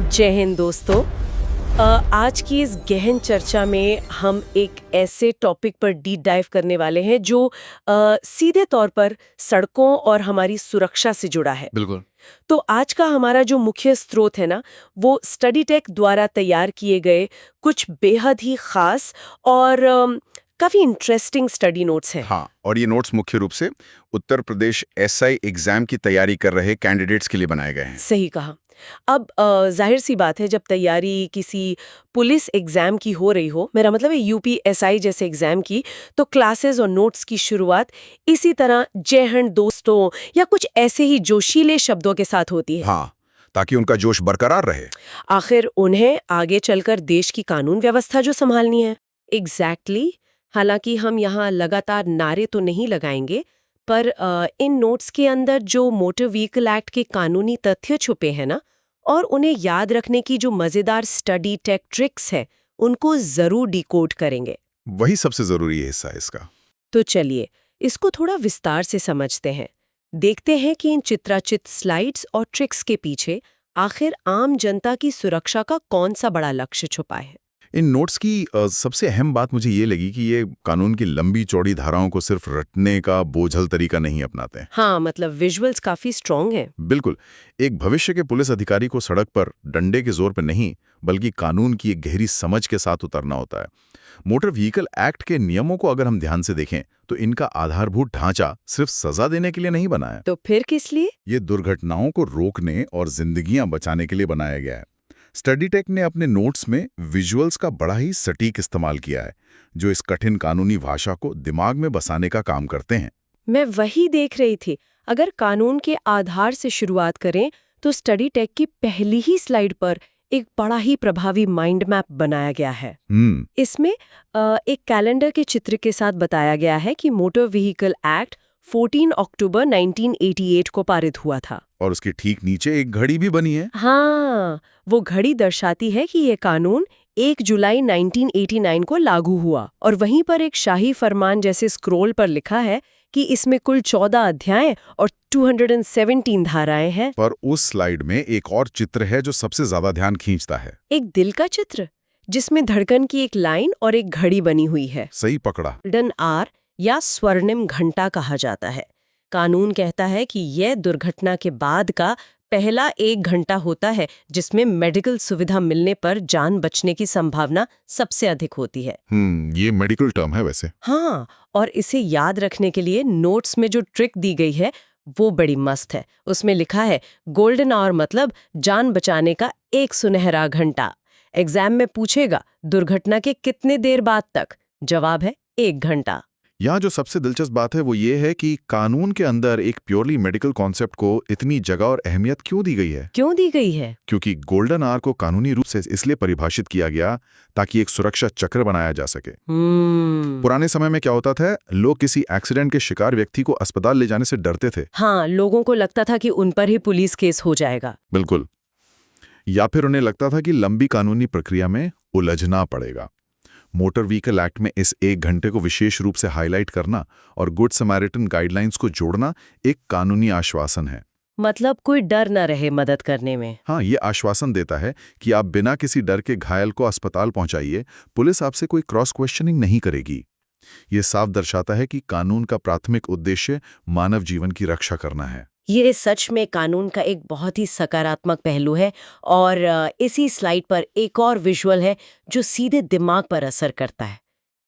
जय हिंद दोस्तों। आज की इस गहन चर्चा में हम एक ऐसे टॉपिक पर डीप डाइव करने वाले हैं जो सीधे तौर पर सड़कों और हमारी सुरक्षा से जुड़ा है। बिल्कुल। तो आज का हमारा जो मुख्य स्रोत है ना, वो स्टडी टेक द्वारा तैयार किए गए कुछ बेहद ही खास और काफी इंटरेस्टिंग स्टडी नोट्स हैं। हाँ, और ये नोट्स मुख्य रूप से उत्तर प्रदेश एसआई एग्जाम की तैयारी कर रहे कैंडिडेट्स के लिए बनाए गए हैं। सही कहा। अब जाहिर सी बात है, जब तैयारी किसी पुलिस एग्जाम की हो रही हो, मेरा मतलब है यूपीएसआई जैसे एग्जाम की, तो क्लासेस और नोट्स की शुरुआत इसी तरह जय हिंद दोस्तों या कुछ ऐसे ही जोशीले शब्दों के साथ होती है। हाँ, ताकि उनका जोश बरकरार रहे। आखिर उन्हें आगे चलकर देश की कानून व्यवस्था जो संभालनी है। एग्जैक्टली। हालांकि हम यहाँ लगातार नारे तो नहीं लगाएंगे, पर इन नोट्स के अंदर जो मोटर व्हीकल एक्ट के कानूनी तथ्य छुपे हैं ना, और उन्हें याद रखने की जो मजेदार स्टडी टेक ट्रिक्स है, उनको जरूर डिकोड करेंगे। वही सबसे जरूरी हिस्सा है इसका। तो चलिए इसको थोड़ा विस्तार से समझते हैं। देखते हैं कि इन चित्राचित स्लाइड्स और ट्रिक्स के पीछे आखिर आम जनता की सुरक्षा का कौन सा बड़ा लक्ष्य छुपा है। इन नोट्स की सबसे अहम बात मुझे ये लगी कि ये कानून की लंबी चौड़ी धाराओं को सिर्फ रटने का बोझल तरीका नहीं अपनाते हैं। हाँ, मतलब विजुअल्स काफी स्ट्रॉन्ग हैं। बिल्कुल। एक भविष्य के पुलिस अधिकारी को सड़क पर डंडे के जोर पर नहीं, बल्कि कानून की एक गहरी समझ के साथ उतरना होता है। मोटर व्हीकल एक्ट के नियमों को अगर हम ध्यान से देखें तो इनका आधारभूत ढांचा सिर्फ सजा देने के लिए नहीं बना है। तो फिर किस लिए? ये दुर्घटनाओं को रोकने और जिंदगियां बचाने के लिए बनाया गया है। स्टडी टेक ने अपने नोट्स में विजुअल्स का बड़ा ही सटीक इस्तेमाल किया है, जो इस कठिन कानूनी भाषा को दिमाग में बसाने का काम करते हैं। मैं वही देख रही थी। अगर कानून के आधार से शुरुआत करें तो स्टडी टेक की पहली ही स्लाइड पर एक बड़ा ही प्रभावी माइंड मैप बनाया गया है। इसमें एक कैलेंडर के चित्र के साथ बताया गया है कि मोटर व्हीकल एक्ट 14 अक्टूबर 1988 को पारित हुआ था। और उसके ठीक नीचे एक घड़ी भी बनी है। हाँ, वो घड़ी दर्शाती है कि ये कानून 1 जुलाई 1989 को लागू हुआ, और वहीं पर एक शाही फरमान जैसे स्क्रोल पर लिखा है कि इसमें कुल 14 अध्याय और 217 धाराएं हैं। पर उस स्लाइड में एक और चित्र है जो सबसे ज्यादा ध्यान खींचता है। एक दिल का चित्र जिसमें धड़कन की एक लाइन और एक घड़ी बनी हुई है। सही पकड़ा। गोल्डन आवर या स्वर्णिम घंटा कहा जाता है। कानून कहता है कि यह दुर्घटना के बाद का पहला 1 घंटा होता है जिसमें मेडिकल सुविधा मिलने पर जान बचने की संभावना सबसे अधिक होती है। ये मेडिकल टर्म है वैसे। हाँ, और इसे याद रखने के लिए नोट्स में जो ट्रिक दी गई है वो बड़ी मस्त है। उसमें लिखा है गोल्डन आवर मतलब जान बचाने का एक सुनहरा घंटा। एग्जाम में पूछेगा दुर्घटना के कितने देर बाद तक, जवाब है 1 घंटा। यहाँ जो सबसे दिलचस्प बात है वो ये है कि कानून के अंदर एक प्योरली मेडिकल कॉन्सेप्ट को इतनी जगह और अहमियत क्यों दी गई है? क्यों दी गई है? क्योंकि गोल्डन आवर को कानूनी रूप से इसलिए परिभाषित किया गया ताकि एक सुरक्षा चक्र बनाया जा सके। पुराने समय में क्या होता था, लोग किसी एक्सीडेंट के शिकार व्यक्ति को अस्पताल ले जाने से डरते थे। हाँ, लोगों को लगता था कि उन पर ही पुलिस केस हो जाएगा। बिल्कुल। या फिर उन्हें लगता था कि लंबी कानूनी प्रक्रिया में उलझना पड़ेगा। मोटर व्हीकल एक्ट में इस 1 घंटे को विशेष रूप से हाईलाइट करना और गुड समैरिटन गाइडलाइंस को जोड़ना एक कानूनी आश्वासन है। मतलब कोई डर न रहे मदद करने में। हाँ, ये आश्वासन देता है कि आप बिना किसी डर के घायल को अस्पताल पहुंचाइए, पुलिस आपसे कोई क्रॉस क्वेश्चनिंग नहीं करेगी। ये साफ दर्शाता है कि कानून का प्राथमिक उद्देश्य मानव जीवन की रक्षा करना है। ये सच में कानून का एक बहुत ही सकारात्मक पहलू है, और इसी स्लाइड पर एक और विजुअल है जो सीधे दिमाग पर असर करता है।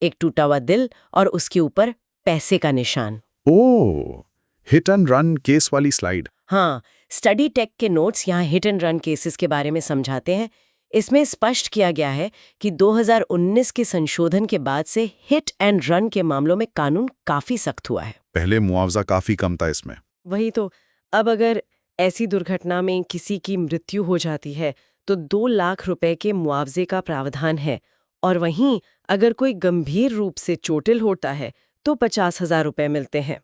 एक टूटा हुआ दिल और उसके ऊपर पैसे का निशान। ओह, हिट एंड रन केस वाली स्लाइड। हाँ, स्टडी टेक के नोट्स यहाँ हिट एंड रन केसेस के बारे में समझाते हैं। इसमें स्पष्ट किया गया है कि 2019 के संशोधन के बाद से हिट एंड रन के मामलों में कानून काफी सख्त हुआ है। पहले मुआवजा काफी कम था इसमें। वही तो। अब अगर ऐसी दुर्घटना में किसी की मृत्यु हो जाती है तो 2 लाख रुपए के मुआवजे का प्रावधान है, और वहीं अगर कोई गंभीर रूप से चोटिल होता है तो 50,000 रुपए मिलते हैं।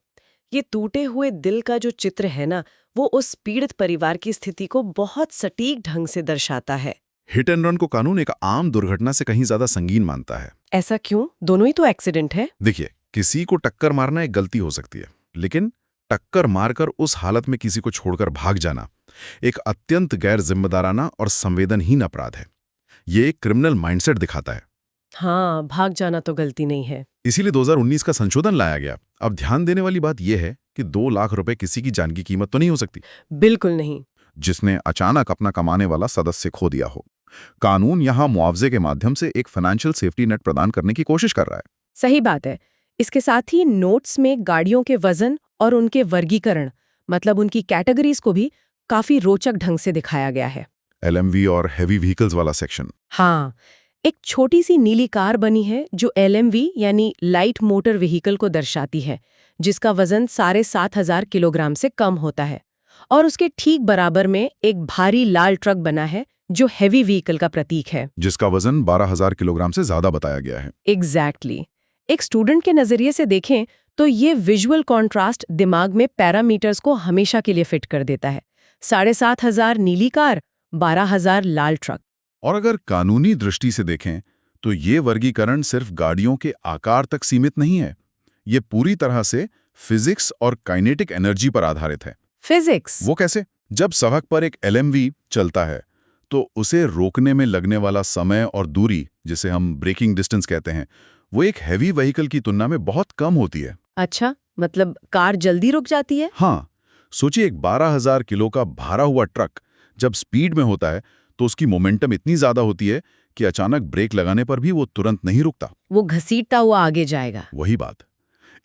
ये टूटे हुए दिल का जो चित्र है ना, वो उस पीड़ित परिवार की स्थिति को बहुत सटीक ढंग से दर्शाता है। हिट एंड रन को कानून एक आम दुर्घटना से कहीं ज्यादा संगीन मानता है। ऐसा क्यों? दोनों ही तो एक्सीडेंट है। देखिए, किसी को टक्कर मारना एक गलती हो सकती है, लेकिन टक्कर मारकर उस हालत में किसी को छोड़कर भाग जाना, एक अत्यंत गैर जिम्मेदाराना और संवेदनहीन अपराध है। ये एक क्रिमिनल माइंडसेट दिखाता है। हाँ, भाग जाना तो गलती नहीं है। इसीलिए 2019 का संशोधन लाया गया। अब ध्यान देने वाली बात यह है कि 2 लाख रुपए किसी की जान की कीमत तो नहीं हो सकती, बिल्कुल नहीं। जिसने अचानक अपना कमाने वाला सदस्य खो दिया हो। कानून यहां मुआवजे के माध्यम से एक फाइनेंशियल सेफ्टी नेट प्रदान करने की कोशिश कर रहा है। सही बात है। इसके साथ ही नोट्स में गाड़ियों के वजन और उनके वर्गीकरण, मतलब उनकी कैटेगरीज को भी काफी रोचक ढंग से दिखाया गया है। LMV और हेवी व्हीकल्स वाला सेक्शन। हाँ, एक छोटी सी नीली कार बनी है जो LMV यानी लाइट मोटर व्हीकल को दर्शाती है, जिसका वजन 7,500 किलोग्राम से कम होता है। और उसके ठीक बराबर में एक भारी लाल ट्रक बना है जो हेवी व्हीकल का प्रतीक है, जिसका वजन 12,000 किलोग्राम से ज्यादा बताया गया है। एग्जैक्टली। एक स्टूडेंट के नजरिए से देखें तो ये विजुअल कॉन्ट्रास्ट दिमाग में पैरामीटर्स को हमेशा के लिए फिट कर देता है। 7,500 नीली कार, 12,000 लाल ट्रक। और अगर कानूनी दृष्टि से देखें तो ये वर्गीकरण सिर्फ गाड़ियों के आकार तक सीमित नहीं है। ये पूरी तरह से फिजिक्स और काइनेटिक एनर्जी पर आधारित है। फिजिक्स? वो कैसे? जब सड़क पर एक LMV चलता है तो उसे रोकने में लगने वाला समय और दूरी, जिसे हम ब्रेकिंग डिस्टेंस कहते हैं, वो एक हैवी व्हीकल की तुलना में बहुत कम होती है। अच्छा, मतलब कार जल्दी रुक जाती है? हाँ, सोचिए एक 12,000 किलो का भरा हुआ ट्रक जब स्पीड में होता है तो उसकी मोमेंटम इतनी ज्यादा होती है कि अचानक ब्रेक लगाने पर भी वो तुरंत नहीं रुकता। वो घसीटता हुआ आगे जाएगा। वही बात।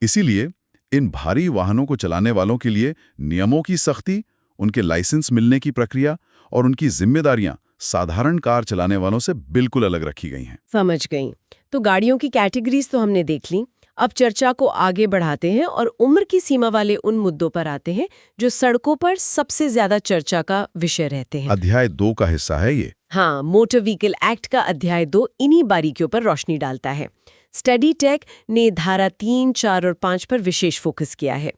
इसीलिए इन भारी वाहनों को चलाने वालों के लिए नियमों की सख्ती, उनके लाइसेंस मिलने की प्रक्रिया और उनकी जिम्मेदारियां साधारण कार चलाने वालों से बिल्कुल अलग रखी गई हैं। समझ गई। तो गाड़ियों की कैटेगरीज तो हमने देख ली। अब चर्चा को आगे बढ़ाते हैं और उम्र की सीमा वाले उन मुद्दों पर आते हैं जो सड़कों पर सबसे ज्यादा चर्चा का विषय रहते हैं। अध्याय 2 का हिस्सा है ये। हाँ, मोटर व्हीकल एक्ट का अध्याय 2 इन्हीं बारीकियों पर रोशनी डालता है। स्टडी टेक ने धारा 3, 4 और 5 पर विशेष फोकस किया है।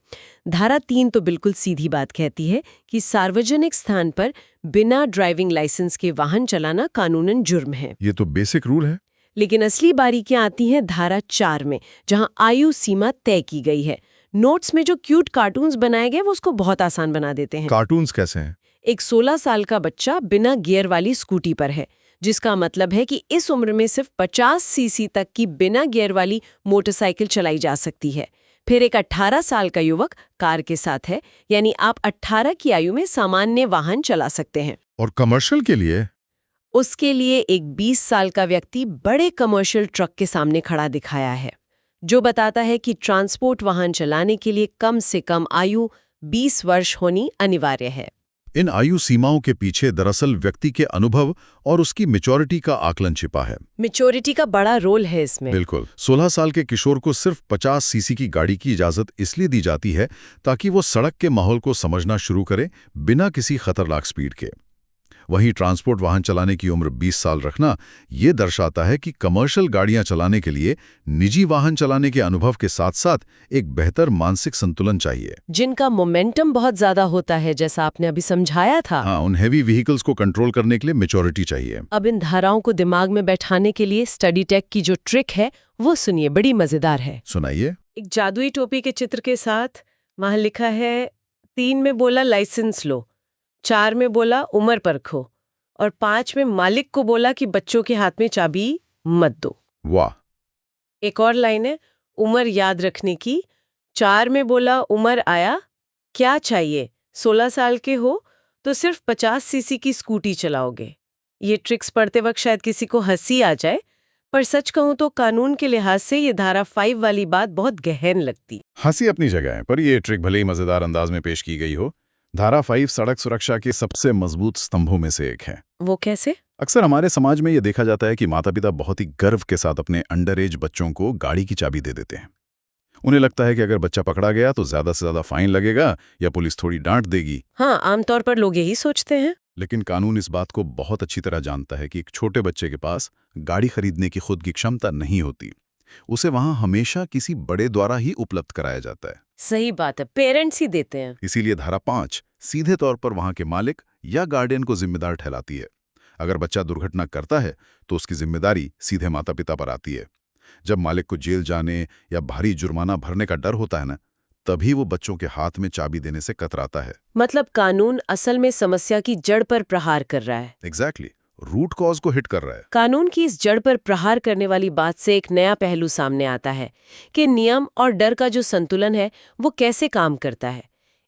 धारा 3 तो बिल्कुल सीधी बात कहती है कि सार्वजनिक स्थान पर बिना ड्राइविंग लाइसेंस के वाहन चलाना कानूनन जुर्म है। ये तो बेसिक रूल है। लेकिन असली बारीकियां आती हैं धारा 4 में, जहां आयु सीमा तय की गई है। नोट्स में जो क्यूट कार्टून्स बनाए गए वो उसको बहुत आसान बना देते हैं। कार्टून्स कैसे हैं? एक 16 साल का बच्चा बिना गियर वाली स्कूटी पर है, जिसका मतलब है कि इस उम्र में सिर्फ 50 सीसी तक की बिना गियर वाली मोटरसाइकिल चलाई जा सकती है। फिर एक 18 साल का युवक कार के साथ है, यानी आप 18 की आयु में सामान्य वाहन चला सकते हैं। और कमर्शियल के लिए? उसके लिए एक 20 साल का व्यक्ति बड़े कमर्शियल ट्रक के सामने खड़ा दिखाया है, जो बताता है कि ट्रांसपोर्ट वाहन चलाने के लिए कम से कम आयु 20 वर्ष होनी अनिवार्य है। इन आयु सीमाओं के पीछे दरअसल व्यक्ति के अनुभव और उसकी मैच्योरिटी का आकलन छिपा है। मैच्योरिटी का बड़ा रोल है इसमें। बिल्कुल। 16 साल के किशोर को सिर्फ 50 सीसी की गाड़ी की इजाजत इसलिए दी जाती है ताकि वो सड़क के माहौल को समझना शुरू करे बिना किसी खतरनाक स्पीड के। वहीं ट्रांसपोर्ट वाहन चलाने की उम्र 20 साल रखना ये दर्शाता है कि कमर्शियल गाड़ियां चलाने के लिए निजी वाहन चलाने के अनुभव के साथ साथ एक बेहतर मानसिक संतुलन चाहिए, जिनका मोमेंटम बहुत ज्यादा होता है, जैसा आपने अभी समझाया था। हाँ, उन हैवी व्हीकल्स को कंट्रोल करने के लिए मैच्योरिटी चाहिए। अब इन धाराओं को दिमाग में बैठाने के लिए स्टडी टेक की जो ट्रिक है वो सुनिए, बड़ी मजेदार है। सुनाइए। एक जादुई टोपी के चित्र के साथ वहां लिखा है 3 में बोला लाइसेंस लो, 4 में बोला उम्र परखो और 5 में मालिक को बोला कि बच्चों के हाथ में चाबी मत दो। वाह। एक और लाइन है उम्र याद रखने की। 4 में बोला उम्र आया, क्या चाहिए, 16 साल के हो तो सिर्फ 50 सीसी की स्कूटी चलाओगे। ये ट्रिक्स पढ़ते वक्त शायद किसी को हंसी आ जाए, पर सच कहूं तो कानून के लिहाज से ये धारा 5 वाली बात बहुत गहन लगती। हंसी अपनी जगह है, पर ये ट्रिक भले ही मजेदार अंदाज में पेश की गई हो, धारा 5 सड़क सुरक्षा के सबसे मजबूत स्तंभों में से एक है। वो कैसे? अक्सर हमारे समाज में ये देखा जाता है कि माता-पिता बहुत ही गर्व के साथ अपने अंडर एज बच्चों को गाड़ी की चाबी दे देते हैं। उन्हें लगता है कि अगर बच्चा पकड़ा गया तो ज्यादा से ज्यादा फाइन लगेगा या पुलिस थोड़ी डांट देगी। हाँ, आमतौर पर लोग यही सोचते हैं। लेकिन कानून इस बात को बहुत अच्छी तरह जानता है कि एक छोटे बच्चे के पास गाड़ी खरीदने की खुद की क्षमता नहीं होती। उसे वहां हमेशा किसी बड़े द्वारा ही उपलब्ध कराया जाता है। सही बात है, पेरेंट्स ही देते हैं। इसीलिए धारा 5 सीधे तौर पर वहां के मालिक या गार्डियन को जिम्मेदार ठहराती है। अगर बच्चा दुर्घटना करता है तो उसकी जिम्मेदारी सीधे माता पिता पर आती है। जब मालिक को जेल जाने या भारी जुर्माना भरने का डर होता है ना, तभी वो बच्चों के हाथ में चाबी देने से कतराता है। मतलब कानून असल में समस्या की जड़ पर प्रहार कर रहा है। एग्जैक्टली, रूट कॉज को हिट कर रहा है। कानून की इस जड़ पर प्रहार करने वाली बात से एक नया पहलू सामने आता है कि नियम और डर का जो संतुलन है वो कैसे काम करता है।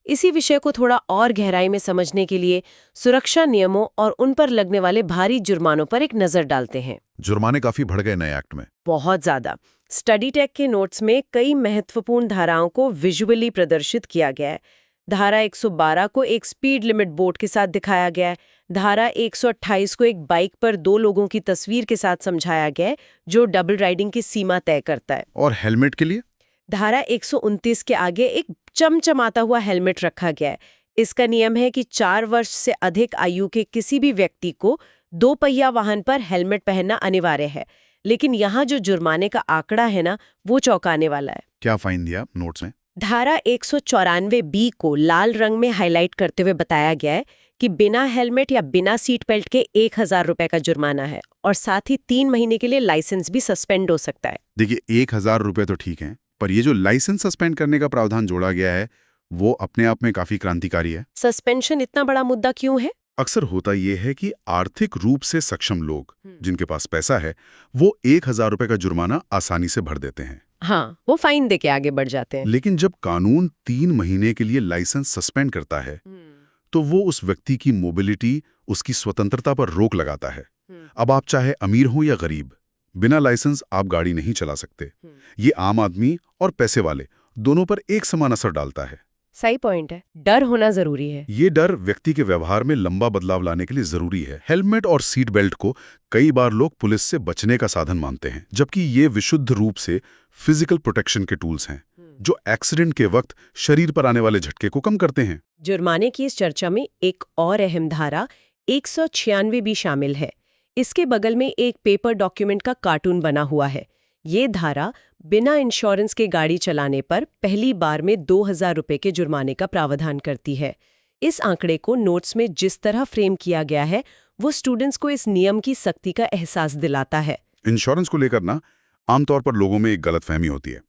इसी विषय को थोड़ा और गहराई में समझने के लिए सुरक्षा नियमों और उन पर लगने वाले भारी जुर्मानों पर एक नजर डालते हैं। जुर्माने काफी बढ़ गए नए एक्ट में। बहुत ज्यादा। स्टडी टेक के नोट्स में कई महत्वपूर्ण धाराओं को विजुअली प्रदर्शित किया गया है। धारा 112 को एक स्पीड लिमिट बोर्ड के साथ दिखाया गया है। धारा 128 को एक बाइक पर 2 लोगों की तस्वीर के साथ समझाया गया है, जो डबल राइडिंग की सीमा तय करता है। और हेलमेट के लिए धारा 129 के आगे एक चमचमाता हुआ हेलमेट रखा गया है। इसका नियम है कि 4 वर्ष से अधिक आयु के किसी भी व्यक्ति को 2 पहिया वाहन पर हेलमेट पहनना अनिवार्य है। लेकिन यहाँ जो जुर्माने का आंकड़ा है ना, वो चौंकाने वाला है। क्या फाइन दिया नोट्स में? धारा 194B को लाल रंग में हाईलाइट करते हुए बताया गया है कि बिना हेलमेट या बिना सीट बेल्ट के 1000 रुपए का जुर्माना है और साथ ही 3 महीने के लिए लाइसेंस भी सस्पेंड हो सकता है। देखिए, 1000 रुपए तो ठीक है, पर ये जो लाइसेंस सस्पेंड करने का प्रावधान जोड़ा गया है वो अपने आप में काफी क्रांतिकारी है। सस्पेंशन इतना बड़ा मुद्दा क्यों है? अक्सर होता ये है कि आर्थिक रूप से सक्षम लोग जिनके पास पैसा है वो 1000 रुपए का जुर्माना आसानी से भर देते हैं। हाँ, वो फाइन दे के आगे बढ़ जाते हैं। लेकिन जब कानून 3 महीने के लिए लाइसेंस सस्पेंड करता है तो वो उस व्यक्ति की मोबिलिटी, उसकी स्वतंत्रता पर रोक लगाता है। अब आप चाहे अमीर हो या गरीब, बिना लाइसेंस आप गाड़ी नहीं चला सकते। ये आम आदमी और पैसे वाले दोनों पर एक समान असर डालता है। सही पॉइंट है। डर होना जरूरी है। ये डर व्यक्ति के व्यवहार में लंबा बदलाव लाने के लिए जरूरी है। हेलमेट और सीट बेल्ट को कई बार लोग पुलिस से बचने का साधन मानते हैं, जबकि ये विशुद्ध रूप से फिजिकल प्रोटेक्शन के टूल्स हैं जो एक्सीडेंट के वक्त शरीर पर आने वाले झटके को कम करते हैं। जुर्माने की इस चर्चा में एक और अहम धारा 196 भी शामिल है। इसके बगल में एक पेपर डॉक्यूमेंट का कार्टून बना हुआ है। ये धारा बिना इंश्योरेंस के गाड़ी चलाने पर पहली बार में 2000 रुपए के जुर्माने का प्रावधान करती है। इस आंकड़े को नोट्स में जिस तरह फ्रेम किया गया है वो स्टूडेंट्स को इस नियम की सख्ती का एहसास दिलाता है। इंश्योरेंस को लेकर ना आमतौर पर लोगों में एक गलतफहमी होती है।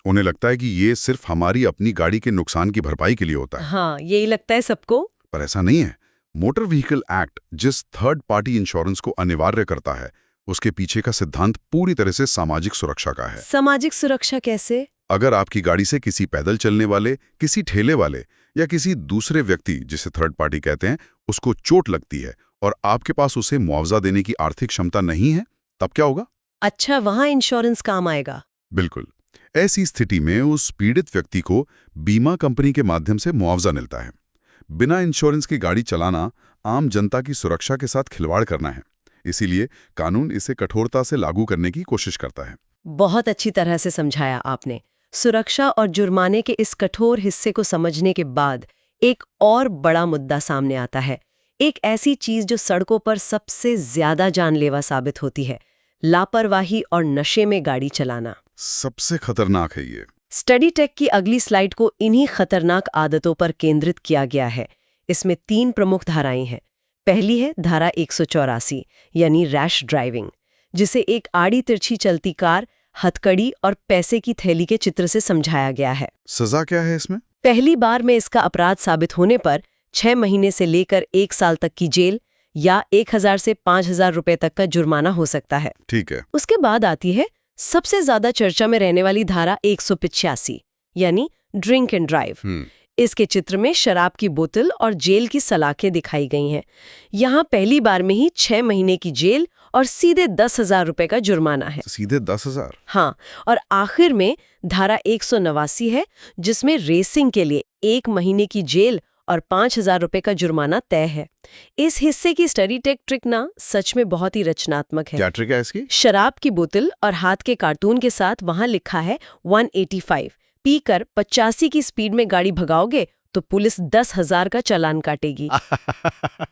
उन्हें लगता है कि ये सिर्फ हमारी अपनी गाड़ी के नुकसान की भरपाई के लिए होता है। हाँ, यही लगता है सबको। पर ऐसा नहीं है। मोटर व्हीकल एक्ट जिस थर्ड पार्टी इंश्योरेंस को अनिवार्य करता है उसके पीछे का सिद्धांत पूरी तरह से सामाजिक सुरक्षा का है। सामाजिक सुरक्षा कैसे? अगर आपकी गाड़ी से किसी पैदल चलने वाले, किसी ठेले वाले या किसी दूसरे व्यक्ति जिसे थर्ड पार्टी कहते हैं उसको चोट लगती है और आपके पास उसे मुआवजा देने की आर्थिक क्षमता नहीं है, तब क्या होगा? अच्छा, वहां इंश्योरेंस काम आएगा। बिल्कुल। ऐसी स्थिति में उस पीड़ित व्यक्ति को बीमा कंपनी के माध्यम से मुआवजा मिलता है। बिना इंश्योरेंस की गाड़ी चलाना आम जनता की सुरक्षा के साथ खिलवाड़ करना है। इसीलिए कानून इसे कठोरता से लागू करने की कोशिश करता है। बहुत अच्छी तरह से समझाया आपने। सुरक्षा और जुर्माने के इस कठोर हिस्से को समझने के बाद एक और बड़ा मुद्दा सामने आता है। एक ऐसी चीज जो सड़कों पर सबसे ज्यादा जानलेवा साबित होती है, लापरवाही और नशे में गाड़ी चलाना। सबसे खतरनाक है ये। स्टडी टेक की अगली स्लाइड को इन्हीं खतरनाक आदतों पर केंद्रित किया गया है। इसमें 3 प्रमुख धाराएं हैं। पहली है धारा 184 यानी रैश ड्राइविंग, जिसे एक आड़ी तिरछी चलती कार, हथकड़ी और पैसे की थैली के चित्र से समझाया गया है। सजा क्या है इसमें? पहली बार में इसका अपराध साबित होने पर 6 महीने से लेकर 1 साल तक की जेल या 1000 से 5000 रुपए तक का जुर्माना हो सकता है। ठीक है। उसके बाद आती है सबसे ज्यादा चर्चा में रहने वाली धारा 185 यानी ड्रिंक एंड ड्राइव। इसके चित्र में शराब की बोतल और जेल की सलाखें दिखाई गई हैं। यहाँ पहली बार में ही 6 महीने की जेल और सीधे 10,000 रुपए का जुर्माना है। सीधे 10,000? हाँ, और आखिर में धारा 189 है जिसमें रेसिंग के लिए 1 महीने की जेल और 5,000 रुपए का जुर्माना तय है। इस हिस्से की स्टडी टेक ट्रिक ना सच में बहुत ही रचनात्मक है। क्या ट्रिक है इसकी? शराब की बोतल और हाथ के कार्टून के साथ वहां लिखा है 185। पीकर 85 की स्पीड में गाड़ी भगाओगे तो पुलिस 10,000 का चालान काटेगी।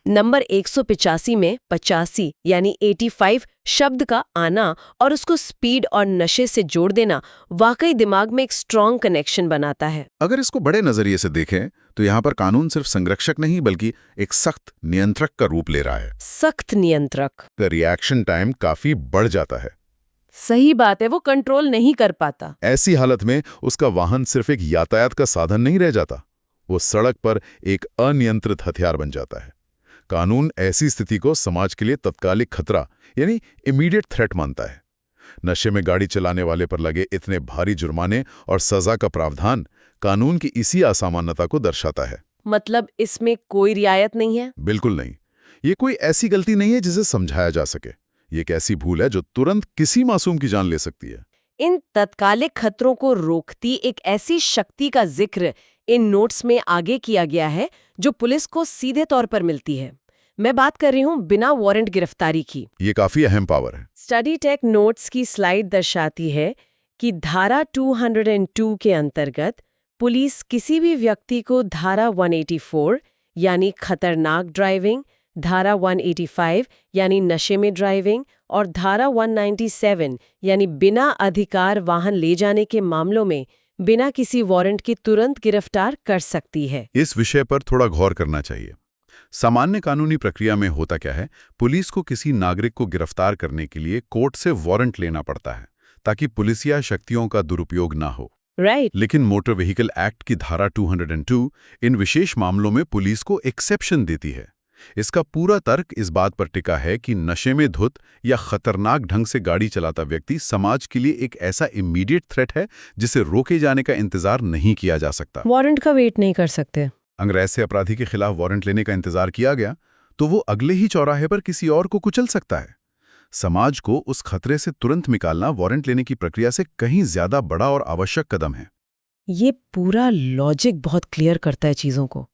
नंबर 185 में 85 यानी 85 शब्द का आना और उसको स्पीड और नशे से जोड़ देना वाकई दिमाग में एक स्ट्रॉन्ग कनेक्शन बनाता है। अगर इसको बड़े नजरिए से देखें तो यहाँ पर कानून सिर्फ संरक्षक नहीं बल्कि एक सख्त नियंत्रक का रूप ले रहा है। सख्त नियंत्रक। रिएक्शन टाइम काफी बढ़ जाता है। सही बात है, वो कंट्रोल नहीं कर पाता। ऐसी हालत में उसका वाहन सिर्फ एक यातायात का साधन नहीं रह जाता, वो सड़क पर एक अनियंत्रित हथियार बन जाता है। कानून ऐसी स्थिति को समाज के लिए तत्कालिक खतरा यानी इमीडिएट थ्रेट मानता है। नशे में गाड़ी चलाने वाले पर लगे इतने भारी जुर्माने और सजा का प्रावधान कानून की इसी असामान्यता को दर्शाता है। मतलब इसमें कोई रियायत नहीं है? बिल्कुल नहीं। ये कोई ऐसी गलती नहीं है जिसे समझाया जा सके। ये एक ऐसी भूल है जो तुरंत किसी मासूम की जान ले सकती है। इन तत्कालिक खतरों को रोकती एक ऐसी शक्ति का जिक्र इन नोट्स में आगे किया गया है जो पुलिस को सीधे तौर पर मिलती है। मैं बात कर रही हूँ बिना वारंट गिरफ्तारी की। ये काफी अहम पावर है। स्टडी टेक नोट्स की स्लाइड दर्शाती है कि धारा 202 के अंतर्गत पुलिस किसी भी व्यक्ति को धारा 184 यानी खतरनाक ड्राइविंग, धारा 185 यानी नशे में ड्राइविंग और धारा 197 यानी बिना अधिकार वाहन ले जाने के मामलों में बिना किसी वारंट के तुरंत गिरफ्तार कर सकती है। इस विषय पर थोड़ा गौर करना चाहिए। सामान्य कानूनी प्रक्रिया में होता क्या है, पुलिस को किसी नागरिक को गिरफ्तार करने के लिए कोर्ट से वारंट लेना पड़ता है ताकि पुलिसिया शक्तियों का दुरुपयोग ना हो। लेकिन मोटर व्हीकल एक्ट की धारा 202 इन विशेष मामलों में पुलिस को एक्सेप्शन देती है। इसका पूरा तर्क इस बात पर टिका है कि नशे में धुत या खतरनाक ढंग से गाड़ी चलाता व्यक्ति समाज के लिए एक ऐसा इमीडिएट थ्रेट है जिसे रोके जाने का इंतजार नहीं किया जा सकता। वारंट का वेट नहीं कर सकते। अगर ऐसे अपराधी के खिलाफ वारंट लेने का इंतजार किया गया तो वो अगले ही चौराहे पर किसी और को कुचल सकता है। समाज को उस खतरे से तुरंत निकालना वारंट लेने की प्रक्रिया से कहीं ज्यादा बड़ा और आवश्यक कदम है। ये पूरा लॉजिक बहुत क्लियर करता है चीजों को।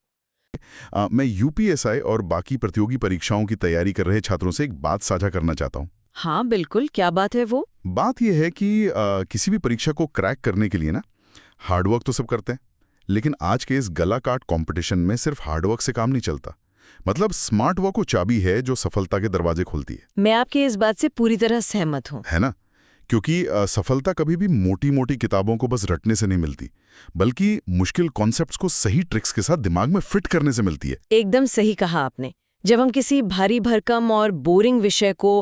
मैं यूपीएसआई और बाकी प्रतियोगी परीक्षाओं की तैयारी कर रहे छात्रों से एक बात साझा करना चाहता हूँ। हाँ बिल्कुल, क्या बात है वो? बात यह है कि किसी भी परीक्षा को क्रैक करने के लिए ना हार्डवर्क तो सब करते हैं, लेकिन आज के इस गला काट कंपटीशन में सिर्फ हार्डवर्क से काम नहीं चलता। मतलब स्मार्ट वर्क वो चाबी है जो सफलता के दरवाजे खोलती है। मैं आपकी इस बात से पूरी तरह सहमत हूँ। है ना? क्योंकि सफलता कभी भी मोटी मोटी किताबों को बस रटने से नहीं मिलती, बल्कि मुश्किल कॉन्सेप्ट्स को सही ट्रिक्स के साथ दिमाग में फिट करने से मिलती है। एकदम सही कहा आपने। जब हम किसी भारी भरकम और बोरिंग विषय को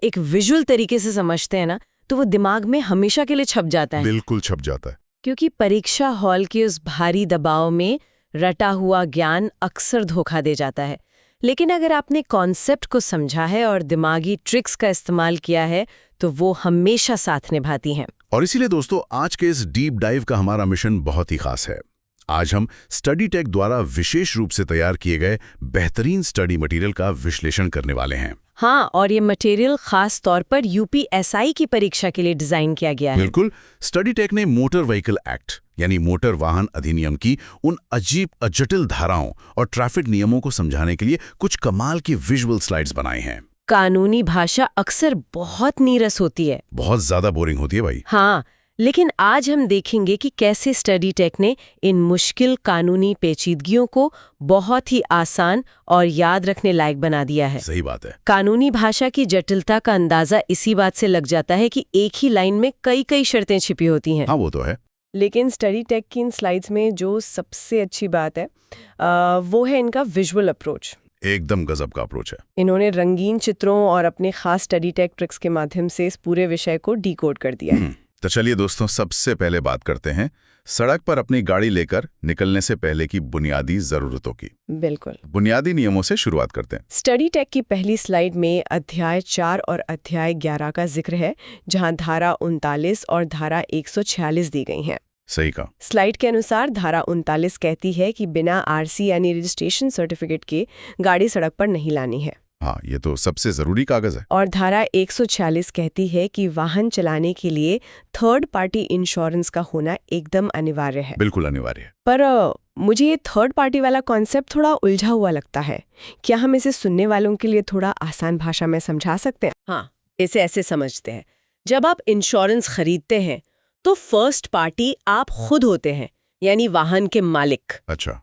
एक विजुअल तरीके से समझते हैं ना, तो वो दिमाग में हमेशा के लिए छप जाता है। बिल्कुल छप जाता है। क्योंकि परीक्षा हॉल के उस भारी दबाव में रटा हुआ ज्ञान अक्सर धोखा दे जाता है। लेकिन अगर आपने कॉन्सेप्ट को समझा है और दिमागी ट्रिक्स का इस्तेमाल किया है तो वो हमेशा साथ निभाती हैं। और इसीलिए दोस्तों, आज के इस डीप डाइव का हमारा मिशन बहुत ही खास है। आज हम स्टडी टेक द्वारा विशेष रूप से तैयार किए गए बेहतरीन स्टडी मटेरियल का विश्लेषण करने वाले हैं। हाँ, और ये मटेरियल खास तौर पर यूपीएसआई की परीक्षा के लिए डिजाइन किया गया है। बिल्कुल। स्टडी टेक ने मोटर व्हीकल एक्ट यानी मोटर वाहन अधिनियम की उन अजीब जटिल धाराओं और ट्रैफिक नियमों को समझाने के लिए कुछ कमाल की विजुअल स्लाइड्स बनाए हैं। कानूनी भाषा अक्सर बहुत नीरस होती है, बहुत ज्यादा बोरिंग होती है भाई। हाँ, लेकिन आज हम देखेंगे कि कैसे स्टडी टेक ने इन मुश्किल कानूनी पेचीदगियों को बहुत ही आसान और याद रखने लायक बना दिया है। सही बात है। कानूनी भाषा की जटिलता का अंदाजा इसी बात से लग जाता है कि एक ही लाइन में कई कई शर्तें छिपी होती हैं। हाँ, वो तो है। लेकिन स्टडी टेक की इन स्लाइड्स में जो सबसे अच्छी बात है वो है इनका विजुअल अप्रोच। एकदम गजब का अप्रोच है। इन्होंने रंगीन चित्रों और अपने खास स्टडी टेक ट्रिक्स के माध्यम से इस पूरे विषय को डिकोड कर दिया है। तो चलिए दोस्तों, सबसे पहले बात करते हैं सड़क पर अपनी गाड़ी लेकर निकलने से पहले की बुनियादी जरूरतों की। बिल्कुल, बुनियादी नियमों से शुरुआत करते हैं। स्टडी टेक की पहली स्लाइड में अध्याय 4 और अध्याय 11 का जिक्र है, जहां धारा 39 और धारा 146 दी गई हैं। सही कहा। स्लाइड के अनुसार धारा 39 कहती है कि बिना आरसी यानी रजिस्ट्रेशन सर्टिफिकेट के गाड़ी सड़क पर नहीं लानी है। हाँ, ये तो सबसे जरूरी कागज है। और धारा 146 कहती है कि वाहन चलाने के लिए थर्ड पार्टी इंश्योरेंस का होना एकदम अनिवार्य है। बिल्कुल अनिवार्य है। पर मुझे ये थर्ड पार्टी वाला कॉन्सेप्ट थोड़ा उलझा हुआ लगता है। क्या हम इसे सुनने वालों के लिए थोड़ा आसान भाषा में समझा सकते हैं? हाँ, इसे ऐसे समझते हैं, जब आप इंश्योरेंस खरीदते हैं तो फर्स्ट पार्टी आप खुद होते हैं, यानी वाहन के मालिक। अच्छा।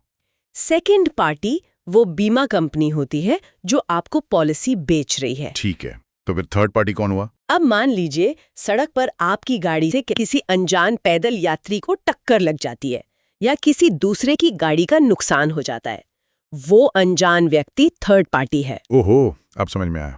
सेकंड पार्टी वो बीमा कंपनी होती है जो आपको पॉलिसी बेच रही है। ठीक है, तो फिर थर्ड पार्टी कौन हुआ? अब मान लीजिए सड़क पर आपकी गाड़ी से किसी अनजान पैदल यात्री को टक्कर लग जाती है या किसी दूसरे की गाड़ी का नुकसान हो जाता है। वो अनजान व्यक्ति थर्ड पार्टी है। ओहो, अब समझ में आया।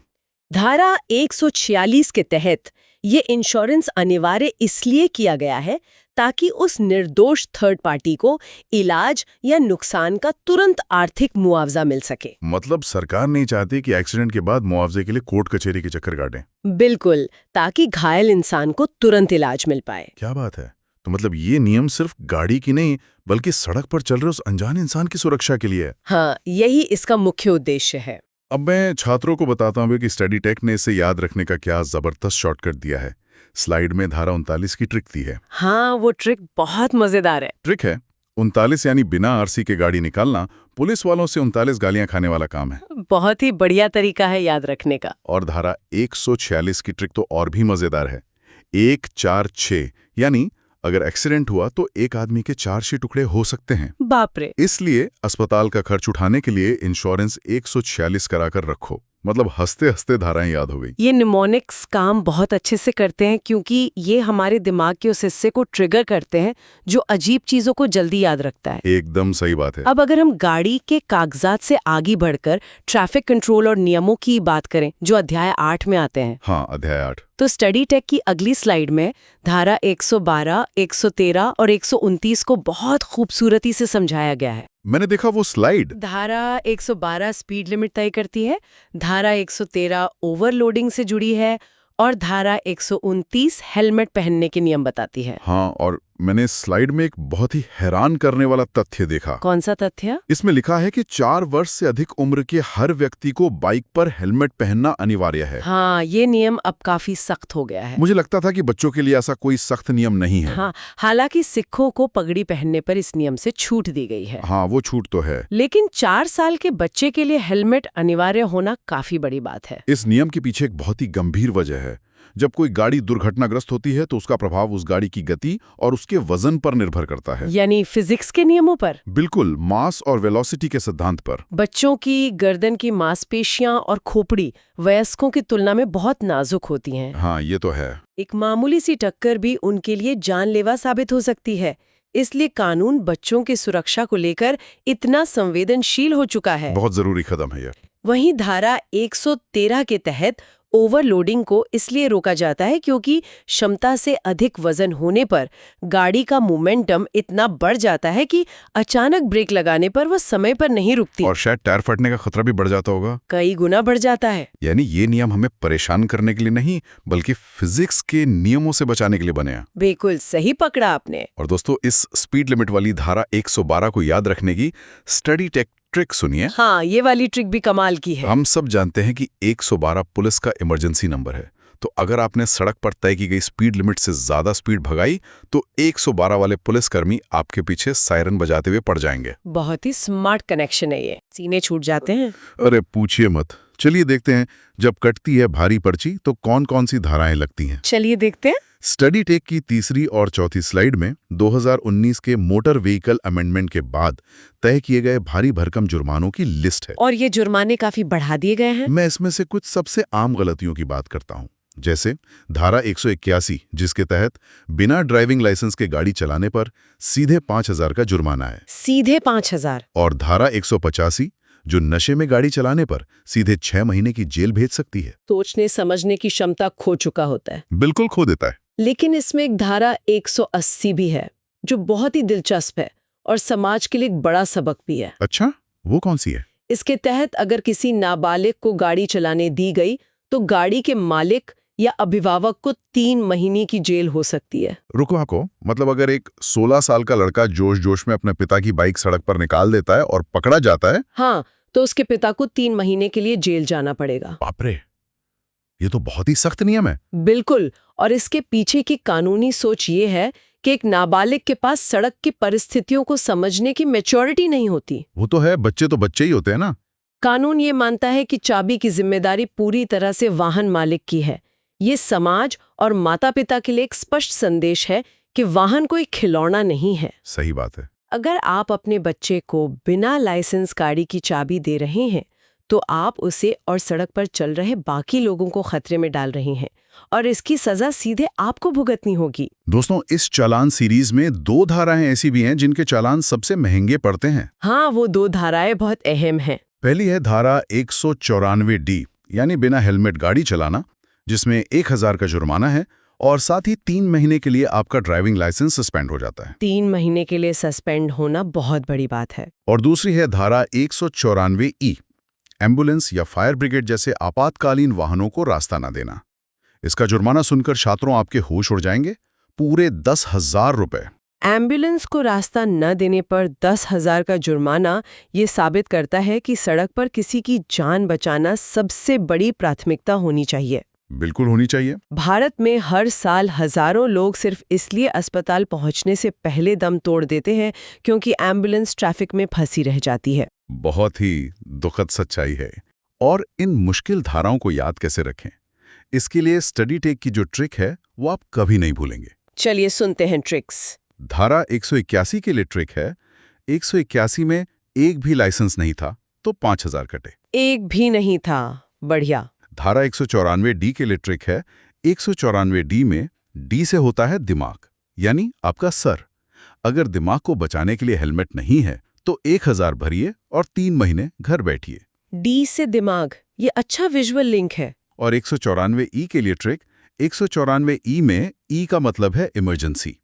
धारा 146 के तहत ये इंश्योरेंस अनिवार्य इसलिए किया गया है ताकि उस निर्दोष थर्ड पार्टी को इलाज या नुकसान का तुरंत आर्थिक मुआवजा मिल सके। मतलब सरकार नहीं चाहती कि एक्सीडेंट के बाद मुआवजे के लिए कोर्ट कचहरी के चक्कर काटें। बिल्कुल, ताकि घायल इंसान को तुरंत इलाज मिल पाए। क्या बात है। तो मतलब ये नियम सिर्फ गाड़ी की नहीं बल्कि सड़क पर चल रहे उस अनजान इंसान की सुरक्षा के लिए है। हाँ, यही इसका मुख्य उद्देश्य है। अब मैं छात्रों को बताता हूँ कि स्टडी टेक ने इसे याद रखने का क्या जबरदस्त शॉर्टकट दिया है। स्लाइड में धारा 39 की ट्रिक दी है। हाँ, वो ट्रिक बहुत मजेदार है। ट्रिक है 39 यानी बिना आरसी के गाड़ी निकालना पुलिस वालों से 39 गालियां खाने वाला काम है। बहुत ही बढ़िया तरीका है याद रखने का। और धारा 146 की ट्रिक तो और भी मजेदार है। 146 यानी अगर एक्सीडेंट हुआ तो एक आदमी के 4 टुकड़े हो सकते हैं। बाप रे। इसलिए अस्पताल का खर्च उठाने के लिए इंश्योरेंस 146 कराकर रखो। मतलब हंसते हंसते धाराएं याद हो गई। ये निमोनिक्स काम बहुत अच्छे से करते हैं क्योंकि ये हमारे दिमाग के उस हिस्से को ट्रिगर करते हैं जो अजीब चीजों को जल्दी याद रखता है। एकदम सही बात है। अब अगर हम गाड़ी के कागजात से आगे बढ़कर ट्रैफिक कंट्रोल और नियमों की बात करें जो अध्याय 8 में आते हैं। हाँ, अध्याय 8। तो स्टडी टेक की अगली स्लाइड में धारा 112, 113 और 129 को बहुत खूबसूरती से समझाया गया है। मैंने देखा वो स्लाइड। धारा 112 स्पीड लिमिट तय करती है, धारा 113 ओवरलोडिंग से जुड़ी है और धारा 129 हेलमेट पहनने के नियम बताती है। हाँ, और मैंने स्लाइड में एक बहुत ही हैरान करने वाला तथ्य देखा। कौन सा तथ्य? इसमें लिखा है कि 4 वर्ष से अधिक उम्र के हर व्यक्ति को बाइक पर हेलमेट पहनना अनिवार्य है। हाँ, ये नियम अब काफी सख्त हो गया है। मुझे लगता था कि बच्चों के लिए ऐसा कोई सख्त नियम नहीं है। हाँ, हालांकि सिखों को पगड़ी पहनने पर इस नियम से छूट दी गई है। हाँ, वो छूट तो है। लेकिन 4 साल के बच्चे के लिए हेलमेट अनिवार्य होना काफी बड़ी बात है। इस नियम के पीछे एक बहुत ही गंभीर वजह है। जब कोई गाड़ी दुर्घटनाग्रस्त होती है तो उसका प्रभाव उस गाड़ी की गति और उसके वजन पर निर्भर करता है। यानी फिजिक्स के नियमों पर? बिल्कुल, मास और वेलोसिटी के सिद्धांत पर। बच्चों की गर्दन की मांसपेशियां और खोपड़ी वयस्कों की तुलना में बहुत नाजुक होती हैं। हाँ, ये तो है। एक मामूली सी टक्कर भी उनके लिए जानलेवा साबित हो सकती है। इसलिए कानून बच्चों की सुरक्षा को लेकर इतना संवेदनशील हो चुका है। बहुत जरूरी कदम है यह। वहीं धारा 113 के तहत ओवरलोडिंग को इसलिए रोका जाता है क्योंकि क्षमता से अधिक वजन होने पर गाड़ी का मोमेंटम इतना बढ़ जाता है कि अचानक ब्रेक लगाने पर वह समय पर नहीं रुकती और शायद टायर फटने का खतरा भी बढ़ जाता होगा। कई गुना बढ़ जाता है। यानी ये नियम हमें परेशान करने के लिए नहीं बल्कि फिजिक्स के नियमों से बचाने के लिए बने हैं। बिल्कुल सही पकड़ा आपने। और दोस्तों, इस स्पीड लिमिट वाली धारा 112 को याद रखने की स्टडी टेक ट्रिक सुनिए। हाँ, ये वाली ट्रिक भी कमाल की है। हम सब जानते हैं कि 112 पुलिस का इमरजेंसी नंबर है। तो अगर आपने सड़क पर तय की गई स्पीड लिमिट से ज्यादा स्पीड भगाई तो 112 वाले पुलिसकर्मी आपके पीछे सायरन बजाते हुए पड़ जाएंगे। बहुत ही स्मार्ट कनेक्शन है ये। सीने छूट जाते हैं। अरे पूछिए मत। चलिए देखते हैं जब कटती है भारी पर्ची तो कौन कौन सी धाराएं लगती हैं। चलिए देखते हैं। स्टडी टेक की तीसरी और चौथी स्लाइड में 2019 के मोटर व्हीकल अमेंडमेंट के बाद तय किए गए भारी भरकम जुर्मानों की लिस्ट है। और ये जुर्माने काफी बढ़ा दिए गए हैं। मैं इसमें से कुछ सबसे आम गलतियों की बात करता हूं। जैसे धारा 181 जिसके तहत बिना ड्राइविंग लाइसेंस के गाड़ी चलाने पर सीधे 5,000 का जुर्माना है। सीधे 5,000। और धारा 185 जो नशे में गाड़ी चलाने पर सीधे 6 महीने की जेल भेज सकती है। सोचने समझने की क्षमता खो चुका होता है। बिल्कुल खो देता है। लेकिन इसमें एक धारा 180 भी है जो बहुत ही दिलचस्प है और समाज के लिए एक बड़ा सबक भी है। अच्छा, वो कौन सी है? इसके तहत अगर किसी नाबालिग को गाड़ी चलाने दी गई तो गाड़ी के मालिक या अभिभावक को 3 महीने की जेल हो सकती है। रुको आपको, मतलब अगर एक 16 साल का लड़का जोश जोश में अपने पिता की बाइक सड़क पर निकाल देता है और पकड़ा जाता है, हाँ, तो उसके पिता को 3 महीने के लिए जेल जाना पड़ेगा। बाप रे, ये तो बहुत ही सख्त नियम है। बिल्कुल, और इसके पीछे की कानूनी सोच ये है कि एक नाबालिग के पास सड़क की परिस्थितियों को समझने की मैच्योरिटी नहीं होती। वो तो है, बच्चे तो बच्चे ही होते हैं ना। कानून ये मानता है कि चाबी की जिम्मेदारी पूरी तरह से वाहन मालिक की है। ये समाज और माता पिता के लिए एक स्पष्ट संदेश है कि वाहन कोई खिलौना नहीं है। सही बात है। अगर आप अपने बच्चे को बिना लाइसेंस गाड़ी की चाबी दे रहे हैं तो आप उसे और सड़क पर चल रहे बाकी लोगों को खतरे में डाल रहे हैं और इसकी सजा सीधे आपको भुगतनी होगी। दोस्तों, इस चालान सीरीज में 2 धाराएं ऐसी भी हैं जिनके चालान सबसे महंगे पड़ते हैं। हाँ, वो 2 धाराएं बहुत अहम हैं। पहली है धारा 194D यानी बिना हेलमेट गाड़ी चलाना। जिसमें 1000 का जुर्माना है और साथ ही 3 महीने के लिए आपका ड्राइविंग लाइसेंस सस्पेंड हो जाता है। 3 महीने के लिए सस्पेंड होना बहुत बड़ी बात है। और दूसरी है धारा 194E, एम्बुलेंस या फायर ब्रिगेड जैसे आपातकालीन वाहनों को रास्ता न देना। इसका जुर्माना सुनकर छात्रों आपके होश उड़ जाएंगे, पूरे 10,000 रुपए। एम्बुलेंस को रास्ता न देने पर 10,000 का जुर्माना ये साबित करता है कि सड़क पर किसी की जान बचाना सबसे बड़ी प्राथमिकता होनी चाहिए। बिल्कुल होनी चाहिए। भारत में हर साल हजारों लोग सिर्फ इसलिए अस्पताल पहुंचने से पहले दम तोड़ देते हैं क्योंकि एम्बुलेंस ट्रैफिक में फंसी रह जाती है। बहुत ही दुखद सच्चाई है। और इन मुश्किल धाराओं को याद कैसे रखें, इसके लिए स्टडी टेक की जो ट्रिक है वो आप कभी नहीं भूलेंगे। चलिए सुनते हैं ट्रिक्स। धारा 181 के लिए ट्रिक है, 181 में एक भी लाइसेंस नहीं था तो 5,000 कटे। एक भी नहीं था, बढ़िया। धारा 194D के लिए ट्रिक है, 194D में डी से होता है दिमाग, यानी आपका सर। अगर दिमाग को बचाने के लिए हेलमेट नहीं है तो 1000 भरिए और 3 महीने घर बैठिए। डी से दिमाग, ये अच्छा विजुअल लिंक है। और 194E के लिए ट्रिक, 194E में ई का मतलब है इमरजेंसी।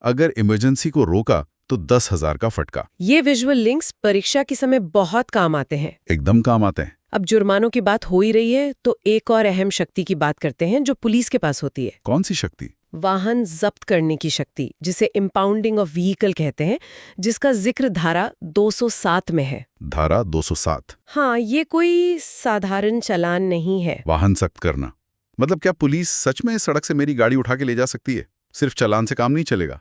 अगर इमरजेंसी को रोका तो 10,000 का फटका। ये विजुअल लिंक्स परीक्षा के समय बहुत काम आते हैं। एकदम काम आते हैं। अब जुर्मानों की बात हो ही रही है तो एक और अहम शक्ति की बात करते हैं जो पुलिस के पास होती है। कौन सी शक्ति? वाहन जब्त करने की शक्ति, जिसे इम्पाउंडिंग ऑफ व्हीकल कहते हैं, जिसका जिक्र धारा 207 में है। धारा 207। हाँ, ये कोई साधारण चालान नहीं है। वाहन जब्त करना मतलब क्या पुलिस सच में सड़क से मेरी गाड़ी उठा के ले जा सकती है? सिर्फ चालान से काम नहीं चलेगा।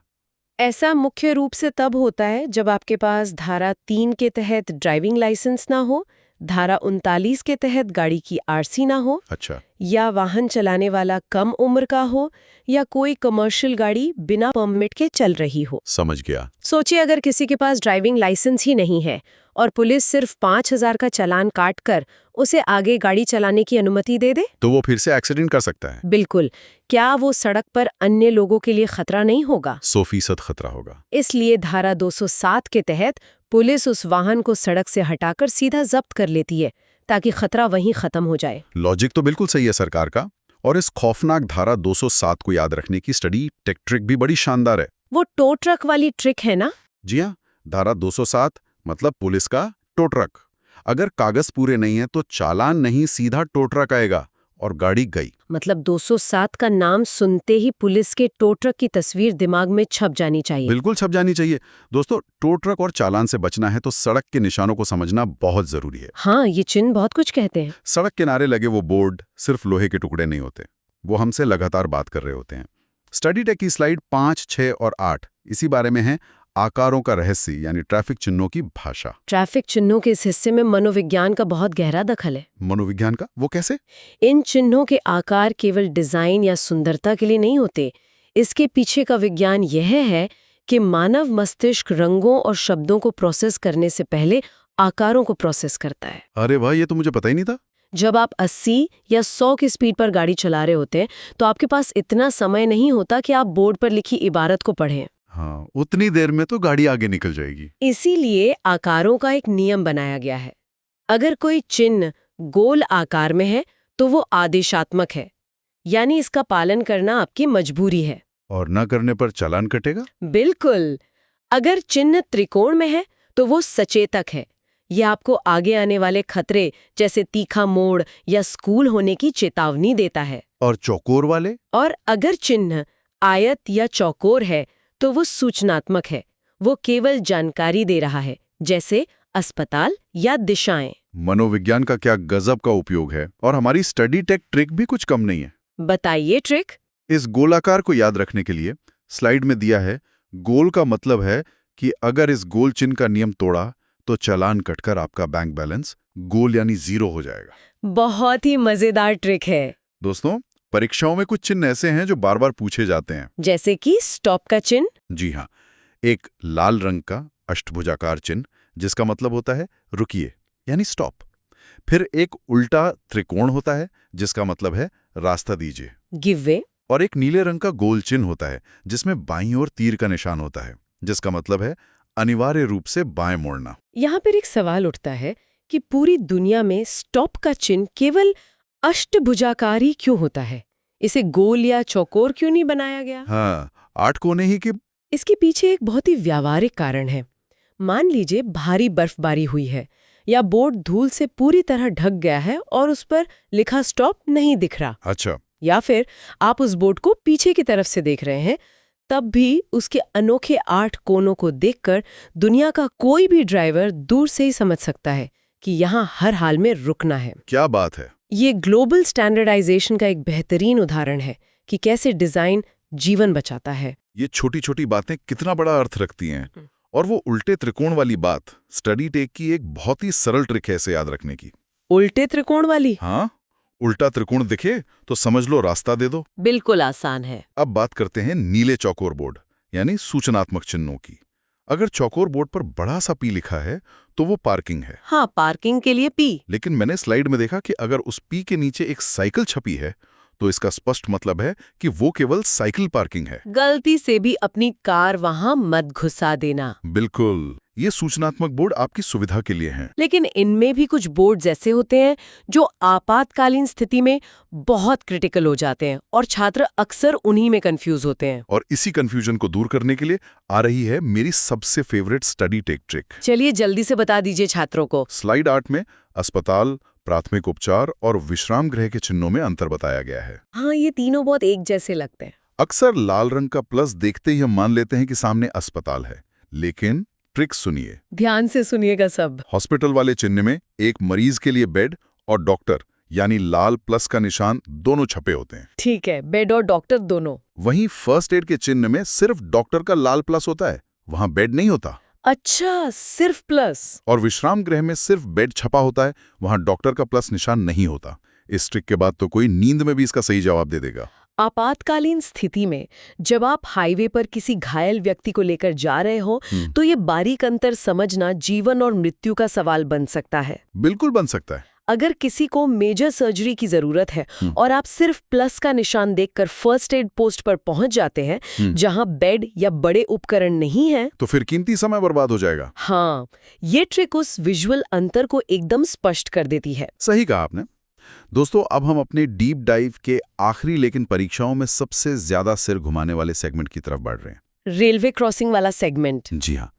ऐसा मुख्य रूप से तब होता है जब आपके पास धारा 3 के तहत ड्राइविंग लाइसेंस ना हो, धारा 39 के तहत गाड़ी की आरसी ना हो, अच्छा, या वाहन चलाने वाला कम उम्र का हो, या कोई कमर्शियल गाड़ी बिना परमिट के चल रही हो। समझ गया। सोचिए अगर किसी के पास ड्राइविंग लाइसेंस ही नहीं है और पुलिस सिर्फ 5,000 का चालान काट कर उसे आगे गाड़ी चलाने की अनुमति दे दे, तो वो फिर से एक्सीडेंट कर सकता है। बिल्कुल। क्या वो सड़क पर अन्य लोगों के लिए खतरा नहीं होगा? 100% खतरा होगा। इसलिए धारा 207 के तहत पुलिस उस वाहन को सड़क से हटाकर सीधा जब्त कर लेती है ताकि खतरा वहीं खत्म हो जाए। लॉजिक तो बिल्कुल सही है सरकार का। और इस खौफनाक धारा 207 को याद रखने की स्टडी टेक ट्रिक भी बड़ी शानदार है। वो टो ट्रक वाली ट्रिक है ना? जी हाँ, धारा 207 मतलब पुलिस का टो ट्रक। अगर कागज पूरे नहीं है तो चालान नहीं, सीधा टो ट्रक आएगा और गाड़ी गई। मतलब 207 का नाम सुनते ही पुलिस के टो ट्रक की तस्वीर दिमाग में छप जानी चाहिए। बिल्कुल छप जानी चाहिए। दोस्तों, टो ट्रक और चालान से बचना है तो सड़क के निशानों को समझना बहुत जरूरी है। हाँ, ये चिन्ह बहुत कुछ कहते हैं। सड़क किनारे लगे वो बोर्ड सिर्फ लोहे के टुकड़े नहीं होते, वो हमसे लगातार बात कर रहे होते हैं। स्टडी टेक की स्लाइड 5, 6 और 8 इसी बारे में है, आकारों का रहस्य यानी ट्रैफिक चिन्हों की भाषा। ट्रैफिक चिन्हों के इस हिस्से में मनोविज्ञान का बहुत गहरा दखल है। मनोविज्ञान का? वो कैसे? इन चिन्हों के आकार केवल डिजाइन या सुंदरता के लिए नहीं होते। इसके पीछे का विज्ञान यह है कि मानव मस्तिष्क रंगों और शब्दों को प्रोसेस करने से पहले आकारों को प्रोसेस करता है। अरे वाह, ये तो मुझे पता ही नहीं था। जब आप 80 या 100 की स्पीड पर गाड़ी चला रहे होते हैं तो आपके पास इतना समय नहीं होता कि आप बोर्ड पर लिखी इबारत को पढ़ें। हाँ, उतनी देर में तो गाड़ी आगे निकल जाएगी। इसीलिए आकारों का एक नियम बनाया गया है। अगर कोई चिन्ह गोल आकार में है तो वो आदेशात्मक है, यानी इसका पालन करना आपकी मजबूरी है। और न करने पर चालान कटेगा? बिल्कुल। अगर चिन्ह त्रिकोण में है तो वो सचेतक है, यह आपको आगे आने वाले खतरे जैसे तीखा मोड़ या स्कूल होने की चेतावनी देता है। और चौकोर वाले? और अगर चिन्ह आयत या चौकोर है तो वो सूचनात्मक है, वो केवल जानकारी दे रहा है, जैसे अस्पताल या दिशाएं। मनोविज्ञान का क्या गजब का उपयोग है। और हमारी स्टडी टेक ट्रिक भी कुछ कम नहीं है। बताइए ट्रिक। इस गोलाकार को याद रखने के लिए स्लाइड में दिया है, गोल का मतलब है कि अगर इस गोल चिन्ह का नियम तोड़ा तो चालान कटकर आपका बैंक बैलेंस गोल यानी 0 हो जाएगा। बहुत ही मजेदार ट्रिक है। दोस्तों, परीक्षाओं में कुछ चिन्ह ऐसे हैं जो बार बार पूछे जाते हैं। जैसे कि स्टॉप का चिन्ह। जी हाँ, एक लाल रंग का अष्टभुजाकार चिन्ह जिसका मतलब होता है रुकिए यानी स्टॉप। फिर एक उल्टा त्रिकोण होता है जिसका मतलब है रास्ता दीजिए, गिव वे। और एक नीले रंग का गोल चिन्ह होता है जिसमें बाईं ओर तीर का निशान होता है जिसका मतलब है अनिवार्य रूप से बाएं मोड़ना। यहाँ पर एक सवाल उठता है कि पूरी दुनिया में स्टॉप का चिन्ह केवल अष्टभुजाकारी क्यों होता है? इसे गोल या चौकोर क्यों नहीं बनाया गया? हाँ, 8 कोने ही कि इसके पीछे एक बहुत ही व्यावहारिक कारण है। मान लीजिए भारी बर्फबारी हुई है या बोर्ड धूल से पूरी तरह ढक गया है और उस पर लिखा स्टॉप नहीं दिख रहा, अच्छा, या फिर आप उस बोर्ड को पीछे की तरफ से देख रहे हैं, तब भी उसके अनोखे 8 कोनों को देखकर दुनिया का कोई भी ड्राइवर दूर से ही समझ सकता है कि यहाँ हर हाल में रुकना है। क्या बात है। ये ग्लोबल स्टैंडर्डाइजेशन का एक बेहतरीन उदाहरण है कि कैसे डिजाइन जीवन बचाता है। ये छोटी छोटी बातें कितना बड़ा अर्थ रखती हैं। और वो उल्टे त्रिकोण वाली बात, स्टडी टेक की एक बहुत ही सरल ट्रिक है इसे याद रखने की। उल्टे त्रिकोण वाली? हाँ, उल्टा त्रिकोण दिखे तो समझ लो रास्ता दे दो। बिल्कुल आसान है। अब बात करते हैं नीले चौकोर बोर्ड यानी सूचनात्मक चिन्हों की। अगर चौकोर बोर्ड पर बड़ा सा पी लिखा है तो वो पार्किंग है। हाँ, पार्किंग के लिए पी। लेकिन मैंने स्लाइड में देखा कि अगर उस पी के नीचे एक साइकिल छपी है तो इसका स्पष्ट मतलब है कि वो केवल साइकिल पार्किंग है। गलती से भी अपनी कार वहां मत घुसा देना। बिल्कुल, ये सूचनात्मक बोर्ड आपकी सुविधा के लिए हैं। लेकिन इनमें भी कुछ बोर्ड ऐसे होते हैं जो आपातकालीन स्थिति में बहुत क्रिटिकल हो जाते हैं और छात्र अक्सर उन्हीं में कंफ्यूज होते हैं। और इसी कंफ्यूजन को दूर करने के लिए आ रही है मेरी सबसे फेवरेट स्टडी टेक ट्रिक। चलिए जल्दी से बता दीजिए छात्रों को। स्लाइड 8 में अस्पताल, प्राथमिक उपचार और विश्राम गृह के चिन्हों में अंतर बताया गया है। हाँ, ये तीनों बहुत एक जैसे लगते हैं। अक्सर लाल रंग का प्लस देखते ही हम मान लेते हैं कि सामने अस्पताल है, लेकिन ट्रिक सुनिए। ध्यान से सुनिएगा सब। हॉस्पिटल वाले चिन्ह में एक मरीज के लिए बेड और डॉक्टर यानी लाल प्लस का निशान दोनों छपे होते हैं। ठीक है, बेड और डॉक्टर दोनों। वहीं फर्स्ट एड के चिन्ह में सिर्फ डॉक्टर का लाल प्लस होता है, वहां बेड नहीं होता। अच्छा, सिर्फ प्लस। और विश्राम गृह में सिर्फ बेड छपा होता है, वहां डॉक्टर का प्लस निशान नहीं होता। इस ट्रिक के बाद तो कोई नींद में भी इसका सही जवाब दे देगा। आपातकालीन स्थिति में जब आप हाईवे पर किसी घायल व्यक्ति को लेकर जा रहे हो तो ये बारीक अंतर समझना जीवन और मृत्यु का सवाल बन सकता है। बिल्कुल बन सकता है। अगर किसी को मेजर सर्जरी की जरूरत है और आप सिर्फ प्लस का निशान देखकर फर्स्ट एड पोस्ट पर पहुंच जाते हैं जहां बेड या बड़े उपकरण नहीं है, तो फिर कीमती समय बर्बाद हो जाएगा। हाँ, ये ट्रिक उस विजुअल अंतर को एकदम स्पष्ट कर देती है। सही कहा आपने। दोस्तों, अब हम अपने डीप डाइव के आखिरी लेकिन परीक्षाओं में सबसे ज्यादा सिर घुमाने वाले सेगमेंट की तरफ बढ़ रहे हैं। रेलवे क्रॉसिंग वाला सेगमेंट। जी हाँ,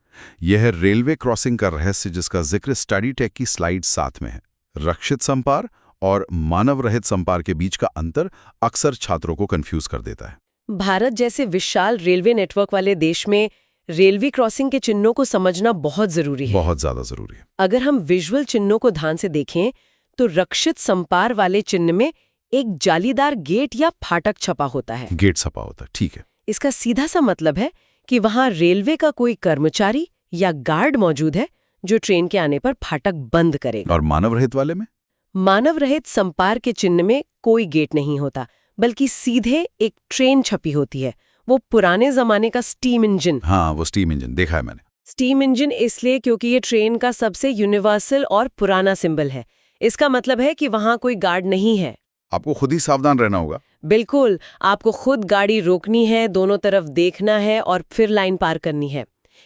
यह है रेलवे क्रॉसिंग का रहस्य, जिसका जिक्र स्टडी टेक की स्लाइड 7 में है। रक्षित संपार और मानव रहित संपार के बीच का अंतर अक्सर छात्रों को कंफ्यूज कर देता है। भारत जैसे विशाल रेलवे नेटवर्क वाले देश में रेलवे क्रॉसिंग के चिन्हों को समझना बहुत जरूरी है। बहुत ज्यादा जरूरी है। अगर हम विजुअल चिन्हों को ध्यान से देखें तो रक्षित संपार वाले चिन्ह में एक जालीदार गेट या फाटक छपा होता है। गेट छपा होता है, ठीक है। इसका सीधा सा मतलब है कि वहां रेलवे का कोई कर्मचारी या गार्ड मौजूद है जो ट्रेन के आने पर फाटक बंद करेगा। और मानव रहित वाले में? मानव रहित संपार के चिन्ह में कोई गेट नहीं होता, बल्कि सीधे एक ट्रेन छपी होती है। वो पुराने जमाने का स्टीम इंजन। हाँ, वो स्टीम इंजन देखा है मैंने। स्टीम इंजन इसलिए क्योंकि ये ट्रेन का सबसे यूनिवर्सल और पुराना सिंबल है। इसका मतलब है कि वहां कोई गार्ड नहीं है। आपको खुद ही सावधान रहना होगा। बिल्कुल, आपको खुद गाड़ी रोकनी है, दोनों तरफ देखना है और फिर लाइन पार करनी है।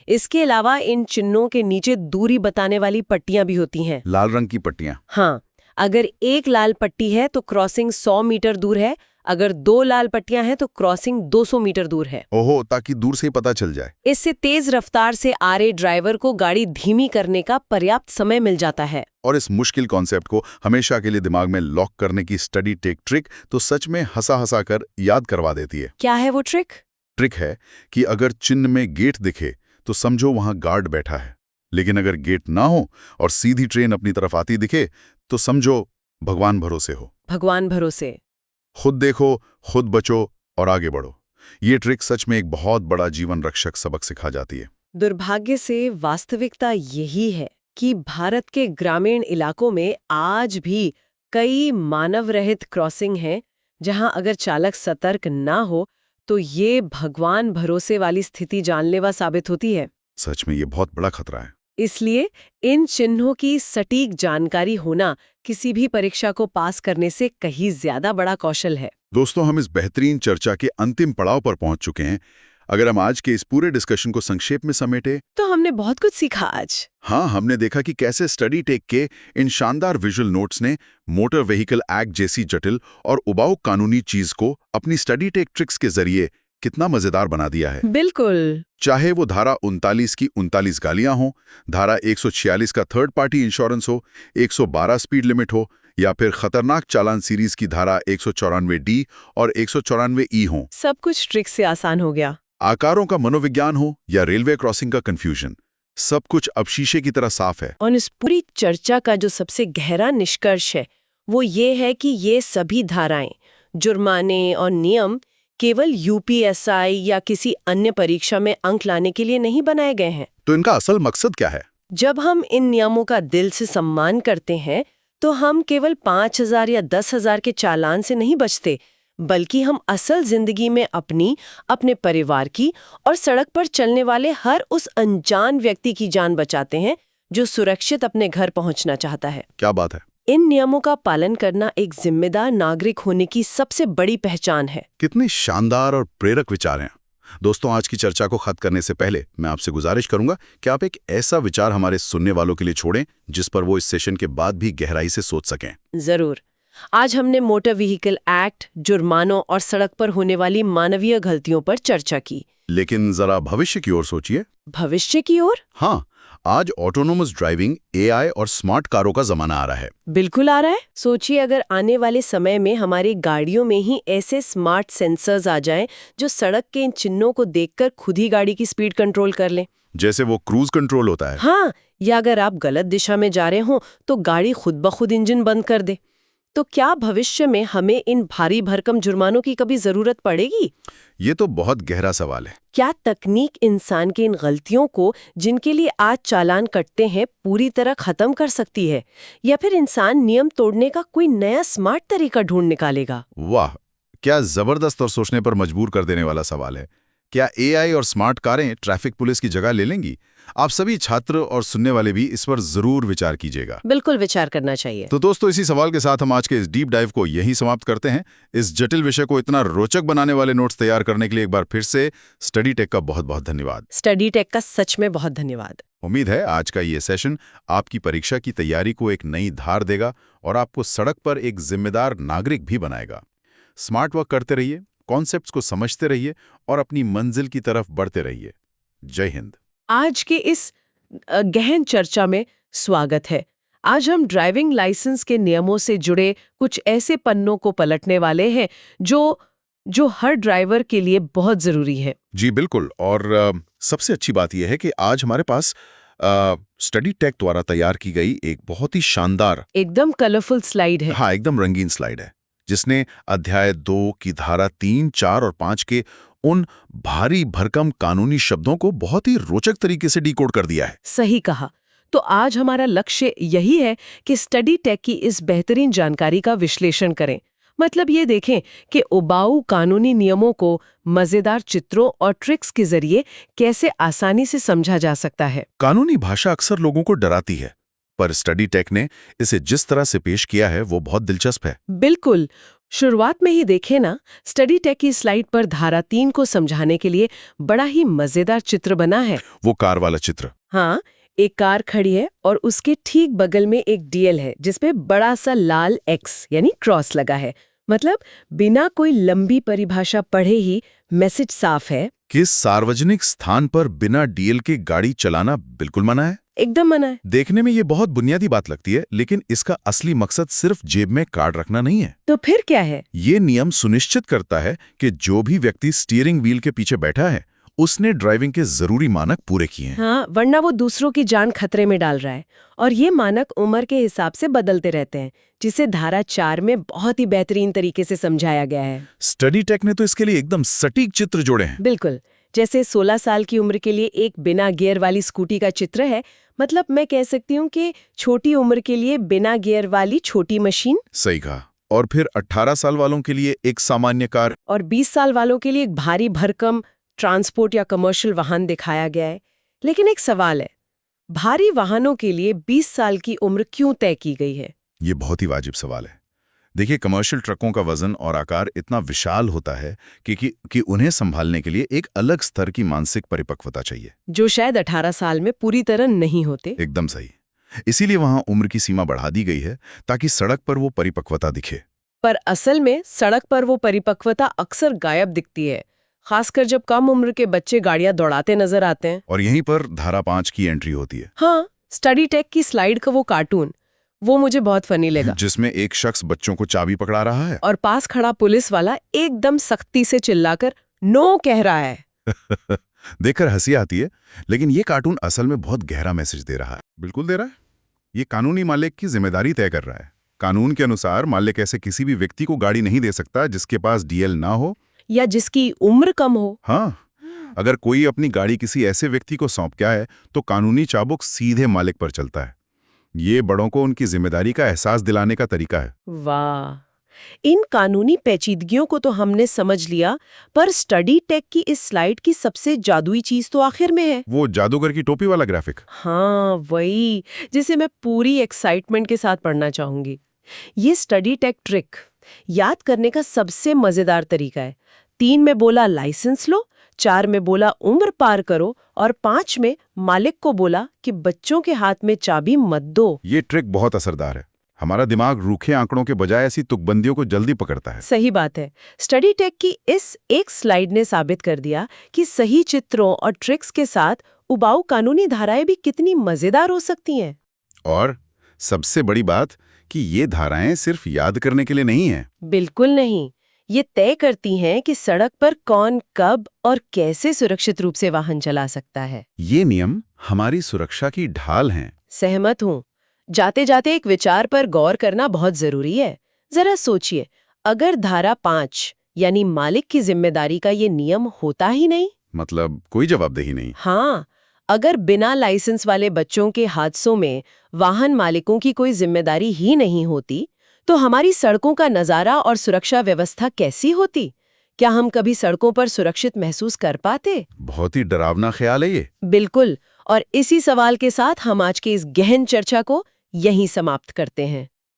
इसके अलावा इन चिन्हों के नीचे दूरी बताने वाली पट्टियां भी होती हैं। लाल रंग की पट्टियां? हाँ, अगर एक लाल पट्टी है तो क्रॉसिंग 100 मीटर दूर है, अगर 2 लाल पट्टियां हैं तो क्रॉसिंग 200 मीटर दूर है। ओहो, ताकि दूर से ही पता चल जाए। इससे तेज रफ्तार से आ रहे ड्राइवर को गाड़ी धीमी करने का पर्याप्त समय मिल जाता है। और इस मुश्किल कॉन्सेप्ट को हमेशा के लिए दिमाग में लॉक करने की स्टडी टेक ट्रिक तो सच में हंसा हंसा कर याद करवा देती है। क्या है वो ट्रिक? ट्रिक है कि अगर चिन्ह में गेट दिखे तो समझो वहां गार्ड बैठा है, लेकिन अगर गेट ना हो और सीधी ट्रेन अपनी तरफ आती दिखे तो समझो भगवान भरोसे हो। भगवान भरोसे। खुद देखो, खुद बचो और आगे बढ़ो। ये ट्रिक सच में एक बहुत बड़ा जीवन रक्षक सबक सिखा जाती है। दुर्भाग्य से वास्तविकता यही है कि भारत के ग्रामीण इलाकों में आज भी कई मानव रहित क्रॉसिंग हैं जहां अगर चालक सतर्क ना हो तो ये भगवान भरोसे वाली स्थिति जानलेवा साबित होती है। सच में ये बहुत बड़ा खतरा है। इसलिए इन चिन्हों की सटीक जानकारी होना किसी भी परीक्षा को पास करने से कहीं ज्यादा बड़ा कौशल है। दोस्तों, हम इस बेहतरीन चर्चा के अंतिम पड़ाव पर पहुंच चुके हैं। अगर हम आज के इस पूरे डिस्कशन को संक्षेप में समेटे तो हमने बहुत कुछ सीखा आज। हाँ, हमने देखा कि कैसे स्टडी टेक के इन शानदार विजुअल नोट्स ने मोटर व्हीकल एक्ट जैसी जटिल और उबाऊ कानूनी चीज को अपनी स्टडी टेक ट्रिक्स के जरिए कितना मजेदार बना दिया है। बिल्कुल। चाहे वो धारा 39 की 39 गालियां हो, धारा 146 का थर्ड पार्टी इंश्योरेंस हो, 112 स्पीड लिमिट हो, या फिर खतरनाक चालान सीरीज की धारा 194D और 194E हो। सब कुछ ट्रिक से आसान हो गया। आकारों का मनोविज्ञान हो या रेलवे क्रॉसिंग का कंफ्यूजन, सब कुछ अब शीशे की तरह साफ है। और इस पूरी चर्चा का जो सबसे गहरा निष्कर्ष है वो ये है कि ये सभी धाराएं, जुर्माने और नियम केवल यूपीएसआई या किसी अन्य परीक्षा में अंक लाने के लिए नहीं बनाए गए हैं। तो इनका असल मकसद क्या है? जब हम इन नियमों का दिल से सम्मान करते हैं तो हम केवल 5,000 या 10,000 के चालान से नहीं बचते, बल्कि हम असल जिंदगी में अपनी, अपने परिवार की और सड़क पर चलने वाले हर उस अनजान व्यक्ति की जान बचाते हैं जो सुरक्षित अपने घर पहुंचना चाहता है। क्या बात है! इन नियमों का पालन करना एक जिम्मेदार नागरिक होने की सबसे बड़ी पहचान है। कितने शानदार और प्रेरक विचार हैं। दोस्तों, आज की चर्चा को खत्म करने से पहले मैं आपसे गुजारिश करूंगा कि आप एक ऐसा विचार हमारे सुनने वालों के लिए छोड़ें जिस पर वो इस सेशन के बाद भी गहराई से सोच सकें। जरूर। आज हमने मोटर व्हीकल एक्ट, जुर्मानों और सड़क पर होने वाली मानवीय गलतियों पर चर्चा की। लेकिन जरा भविष्य की ओर सोचिए। भविष्य की ओर? हाँ, आज ऑटोनोमस ड्राइविंग, एआई और स्मार्ट कारों का जमाना आ रहा है। बिल्कुल आ रहा है। सोचिए अगर आने वाले समय में हमारी गाड़ियों में ही ऐसे स्मार्ट सेंसर्स आ जाएं जो सड़क के इन चिन्हों को देखकर खुद ही गाड़ी की स्पीड कंट्रोल कर लें। जैसे वो क्रूज कंट्रोल होता है। हाँ, या अगर आप गलत दिशा में जा रहे हो तो गाड़ी खुद ब खुद इंजन बंद कर दे। तो क्या भविष्य में हमें इन भारी भरकम जुर्मानों की कभी जरूरत पड़ेगी? ये तो बहुत गहरा सवाल है। क्या तकनीक इंसान की इन गलतियों को, जिनके लिए आज चालान कटते हैं, पूरी तरह खत्म कर सकती है, या फिर इंसान नियम तोड़ने का कोई नया स्मार्ट तरीका ढूंढ निकालेगा? वाह, क्या जबरदस्त और सोचने पर मजबूर कर देने वाला सवाल है। क्या एआई और स्मार्ट कारें ट्रैफिक पुलिस की जगह ले लेंगी? आप सभी छात्र और सुनने वाले भी इस पर जरूर विचार कीजिएगा। बिल्कुल विचार करना चाहिए। तो दोस्तों, इसी सवाल के साथ हम आज के इस डीप डाइव को यहीं समाप्त करते हैं। इस जटिल विषय को इतना रोचक बनाने वाले नोट्स तैयार करने के लिए एक बार फिर से स्टडी टेक का बहुत बहुत धन्यवाद। स्टडी टेक का सच में बहुत धन्यवाद। उम्मीद है आज का ये सेशन आपकी परीक्षा की तैयारी को एक नई धार देगा और आपको सड़क पर एक जिम्मेदार नागरिक भी बनाएगा। स्मार्ट वर्क करते रहिए, कॉन्सेप्ट्स को समझते रहिए और अपनी मंजिल की तरफ बढ़ते रहिए। जय हिंद। आज के इस गहन चर्चा में स्वागत है। आज हम ड्राइविंग लाइसेंस के नियमों से जुड़े कुछ ऐसे पन्नों को पलटने वाले हैं जो हर ड्राइवर के लिए बहुत जरूरी है। जी बिल्कुल। और सबसे अच्छी बात यह है कि आज हमारे पास स्टडी टेक द्वारा तैयार की गई एक बहुत ही शानदार, एकदम कलरफुल स्लाइड है। हाँ, एकदम रंगीन स्लाइड है, जिसने अध्याय 2 की धारा 3, 4 और 5 के उन भारी भरकम कानूनी शब्दों को बहुत ही रोचक तरीके से डिकोड कर दिया है। सही कहा। तो आज हमारा लक्ष्य यही है कि स्टडी टेक की इस बेहतरीन जानकारी का विश्लेषण करें। मतलब ये देखें कि उबाऊ कानूनी नियमों को मजेदार चित्रों और ट्रिक्स के जरिए कैसे आसानी से समझा जा सकता है। कानूनी भाषा अक्सर लोगों को डराती है, पर स्टडी टेक ने इसे जिस तरह से पेश किया है वो बहुत दिलचस्प है। बिल्कुल। शुरुआत में ही देखें ना, स्टडी टेक की स्लाइड पर धारा 3 को समझाने के लिए बड़ा ही मजेदार चित्र बना है। वो कार वाला चित्र। हाँ, एक कार खड़ी है और उसके ठीक बगल में एक डीएल है जिसपे बड़ा सा लाल एक्स यानी क्रॉस लगा है। मतलब बिना कोई लंबी परिभाषा पढ़े ही मैसेज साफ है कि सार्वजनिक स्थान पर बिना डीएल के गाड़ी चलाना बिल्कुल मना है। एकदम मना है। देखने में ये बहुत बुनियादी बात लगती है, लेकिन इसका असली मकसद सिर्फ जेब में कार्ड रखना नहीं है। तो फिर क्या है? ये नियम सुनिश्चित करता है कि जो भी व्यक्ति स्टीयरिंग व्हील के पीछे बैठा है उसने ड्राइविंग के जरूरी मानक पूरे किए हैं। हाँ, वरना वो दूसरों की जान खतरे में डाल रहा है। और ये मानक उम्र के हिसाब से बदलते रहते हैं, जिसे धारा 4 में बहुत ही बेहतरीन तरीके से समझाया गया है। स्टडी टेक ने तो इसके लिए एकदम सटीक चित्र जोड़े हैं। बिल्कुल। जैसे 16 साल की उम्र के लिए एक बिना गियर वाली स्कूटी का चित्र है। मतलब मैं कह सकती हूँ कि छोटी उम्र के लिए बिना गियर वाली छोटी मशीन। सही कहा। और फिर 18 साल वालों के लिए एक सामान्य कार, और 20 साल वालों के लिए एक भारी भरकम ट्रांसपोर्ट या कमर्शियल वाहन दिखाया गया है। लेकिन एक सवाल है, भारी वाहनों के लिए 20 साल की उम्र क्यों तय की गई है? ये बहुत ही वाजिब सवाल है। देखिए, कमर्शियल ट्रकों का वजन और आकार इतना विशाल होता है कि उन्हें संभालने के लिए एक अलग स्तर की मानसिक परिपक्वता चाहिए। जो शायद 18 साल में पूरी तरह नहीं होते। एकदम सही। इसीलिए वहां उम्र की सीमा बढ़ा दी गई है, ताकि सड़क पर वो परिपक्वता दिखे। पर असल में सड़क पर वो परिपक्वता अक्सर गायब दिखती है, खासकर जब कम उम्र के बच्चे गाड़ियां दौड़ाते नजर आते हैं। और यहीं पर धारा 5 की एंट्री होती है। हाँ, स्टडी टेक की स्लाइड का वो कार्टून, वो मुझे बहुत फनी लगा। जिसमें एक शख्स बच्चों को चाबी पकड़ा रहा है और पास खड़ा पुलिस वाला एकदम सख्ती से चिल्लाकर नो कह रहा है। देखकर हंसी आती है, लेकिन ये कार्टून असल में बहुत गहरा मैसेज दे रहा है। बिल्कुल दे रहा है। ये कानूनी मालिक की जिम्मेदारी तय कर रहा है। कानून के अनुसार मालिक ऐसे किसी भी व्यक्ति को गाड़ी नहीं दे सकता जिसके पास डीएल ना हो या जिसकी उम्र कम हो। हाँ, अगर कोई अपनी गाड़ी किसी ऐसे व्यक्ति को सौंप गया है तो कानूनी चाबुक सीधे मालिक पर चलता है। ये बड़ों को उनकी जिम्मेदारी का एहसास दिलाने का तरीका है। वाह, इन कानूनी पेचीदगियों को तो हमने समझ लिया, पर स्टडी टेक की इस स्लाइड की सबसे जादुई चीज तो आखिर में है। वो जादूगर की टोपी वाला ग्राफिक। हाँ, वही जिसे मैं पूरी एक्साइटमेंट के साथ पढ़ना चाहूंगी। ये स्टडी टेक ट्रिक याद करने का सबसे मजेदार तरीका है। 3 में बोला लाइसेंस लो, 4 में बोला उम्र पार करो और 5 में मालिक को बोला कि बच्चों के हाथ में चाबी मत दो। ये ट्रिक बहुत असरदार है। हमारा दिमाग रूखे आंकड़ों के बजाय ऐसी तुकबंदियों को जल्दी पकड़ता है। सही बात है। स्टडी टेक की इस एक स्लाइड ने साबित कर दिया कि सही चित्रों और ट्रिक्स के साथ उबाऊ कानूनी धाराएं भी कितनी मजेदार हो सकती हैं। और सबसे बड़ी बात कि ये धाराएं सिर्फ याद करने के लिए नहीं है। बिल्कुल नहीं, ये तय करती हैं कि सड़क पर कौन, कब और कैसे सुरक्षित रूप से वाहन चला सकता है। ये नियम हमारी सुरक्षा की ढाल हैं। सहमत हूँ। जाते जाते एक विचार पर गौर करना बहुत जरूरी है। जरा सोचिए, अगर धारा 5 यानी मालिक की जिम्मेदारी का ये नियम होता ही नहीं, मतलब कोई जवाबदेही नहीं। हाँ, अगर बिना लाइसेंस वाले बच्चों के हादसों में वाहन मालिकों की कोई जिम्मेदारी ही नहीं होती, तो हमारी सड़कों का नजारा और सुरक्षा व्यवस्था कैसी होती? क्या हम कभी सड़कों पर सुरक्षित महसूस कर पाते? बहुत ही डरावना ख्याल है ये। बिल्कुल। और इसी सवाल के साथ हम आज की इस गहन चर्चा को यहीं समाप्त करते हैं।